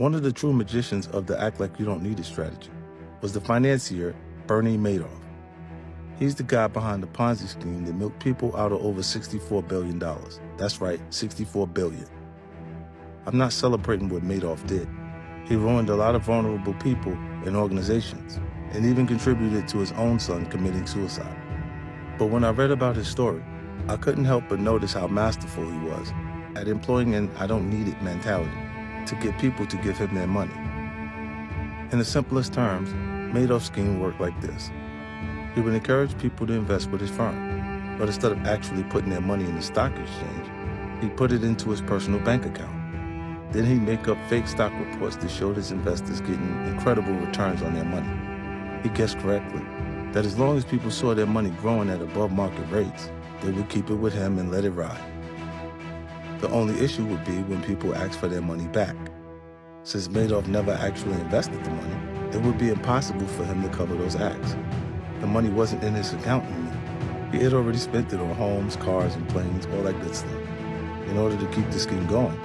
One of the true magicians of the act like you don't need it strategy was the financier Bernie Madoff. He's the guy behind the Ponzi scheme that milked people out of over $64 billion. That's right, $64 billion. I'm not celebrating what Madoff did. He ruined a lot of vulnerable people and organizations, and even contributed to his own son committing suicide. But when I read about his story, I couldn't help but notice how masterful he was at employing an I don't need it mentality to get people to give him their money. In the simplest terms, Madoff's scheme worked like this. He would encourage people to invest with his firm, but instead of actually putting their money in the stock exchange, he'd put it into his personal bank account. Then he'd make up fake stock reports that showed his investors getting incredible returns on their money. He guessed correctly that as long as people saw their money growing at above market rates, they would keep it with him and let it ride. The only issue would be when people asked for their money back. Since Madoff never actually invested the money, it would be impossible for him to cover those acts. The money wasn't in his account anymore. He had already spent it on homes, cars, and planes, all that good stuff. In order to keep the scheme going,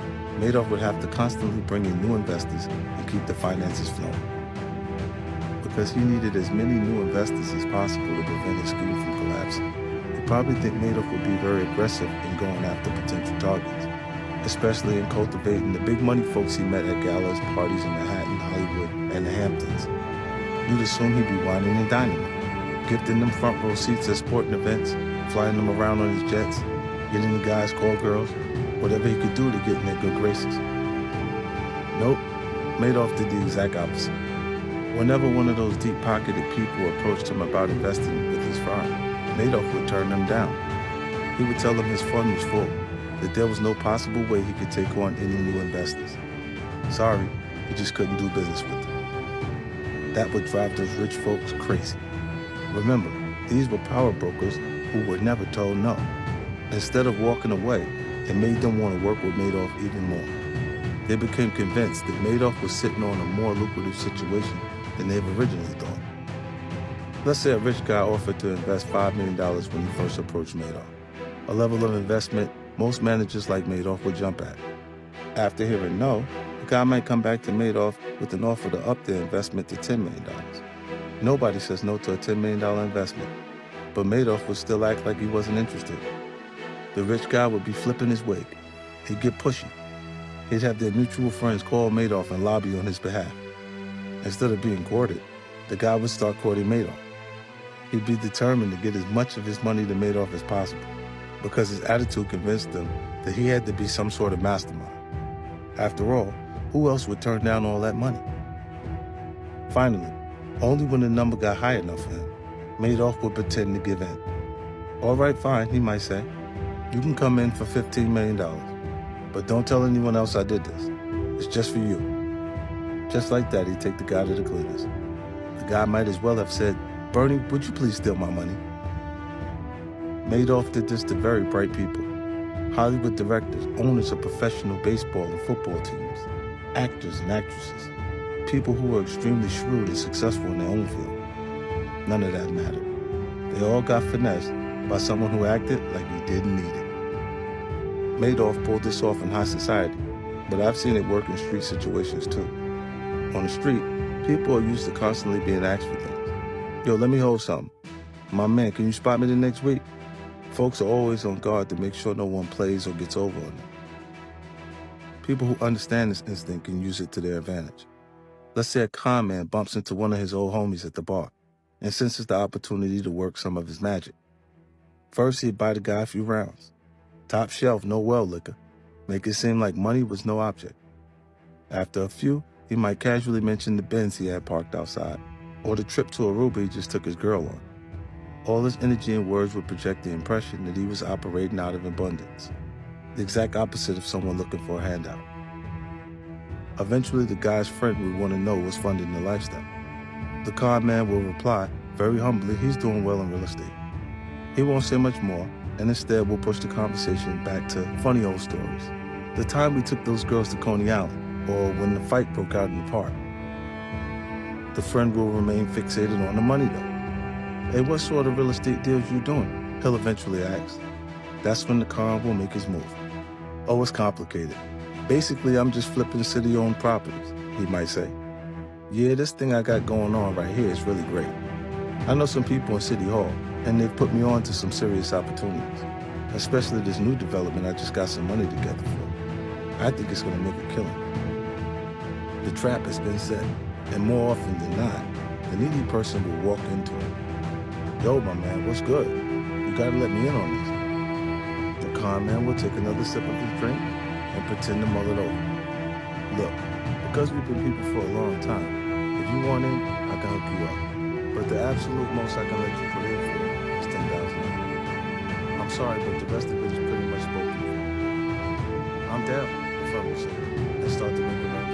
Madoff would have to constantly bring in new investors and keep the finances flowing. Because he needed as many new investors as possible to prevent his scheme from collapsing, you probably think Madoff would be very aggressive in going after potential targets, especially in cultivating the big money folks he met at galas, parties in Manhattan, Hollywood, and the Hamptons. You'd assume he'd be whining and dining them, gifting them front row seats at sporting events, flying them around on his jets, getting the guys call girls, whatever he could do to get in their good graces. Nope, Madoff did the exact opposite. Whenever one of those deep-pocketed people approached him about investing with his firm, Madoff would turn them down. He would tell them his fund was full, that there was no possible way he could take on any new investors. Sorry, he just couldn't do business with them. That would drive those rich folks crazy. Remember, these were power brokers who were never told no. Instead of walking away, it made them want to work with Madoff even more. They became convinced that Madoff was sitting on a more lucrative situation than they originally thought. Let's say a rich guy offered to invest $5 million when he first approached Madoff, a level of investment most managers like Madoff would jump at. After hearing no, the guy might come back to Madoff with an offer to up their investment to $10 million. Nobody says no to a $10 million investment, but Madoff would still act like he wasn't interested. The rich guy would be flipping his wig. He'd get pushy. He'd have their mutual friends call Madoff and lobby on his behalf. Instead of being courted, the guy would start courting Madoff. He'd be determined to get as much of his money to Madoff as possible, because his attitude convinced them that he had to be some sort of mastermind. After all, who else would turn down all that money? Finally, only when the number got high enough for him, Madoff would pretend to give in. All right, fine, he might say. You can come in for $15 million, but don't tell anyone else I did this. It's just for you. Just like that, he'd take the guy to the cleaners. The guy might as well have said, Bernie, would you please steal my money? Madoff did this to very bright people. Hollywood directors, owners of professional baseball and football teams, actors and actresses, people who were extremely shrewd and successful in their own field. None of that mattered. They all got finessed by someone who acted like he didn't need it. Madoff pulled this off in high society, but I've seen it work in street situations too. On the street, people are used to constantly being asked for things. Yo, let me hold something. My man, can you spot me the next week? Folks are always on guard to make sure no one plays or gets over on them. People who understand this instinct can use it to their advantage. Let's say a con man bumps into one of his old homies at the bar and senses the opportunity to work some of his magic. First, he'd buy the guy a few rounds. Top shelf, no well liquor. Make it seem like money was no object. After a few, he might casually mention the Benz he had parked outside, or the trip to Aruba he just took his girl on. All his energy and words would project the impression that he was operating out of abundance, the exact opposite of someone looking for a handout. Eventually, the guy's friend would want to know what's funding the lifestyle. The con man will reply, very humbly, he's doing well in real estate. He won't say much more, and instead will push the conversation back to funny old stories. The time we took those girls to Coney Island, or when the fight broke out in the park. The friend will remain fixated on the money though. Hey, what sort of real estate deals you doing? He'll eventually ask. That's when the con will make his move. Oh, it's complicated. Basically, I'm just flipping city-owned properties. he might say. Yeah, this thing I got going on right here is really great. I know some people in City Hall, and they've put me on to some serious opportunities, especially this new development I just got some money together for. I think it's gonna make a killing. The trap has been set, and more often than not, the needy person will walk into it. Yo, my man, what's good? You gotta let me in on this. The con man will take another sip of his drink and pretend to mull it over. Look, because we've been people for a long time, if you want in, I can hook you up. But the absolute most I can let you put in for is $10,000. I'm sorry, but the rest of it is pretty much spoken for. I'm down, the fellow said, and start to make a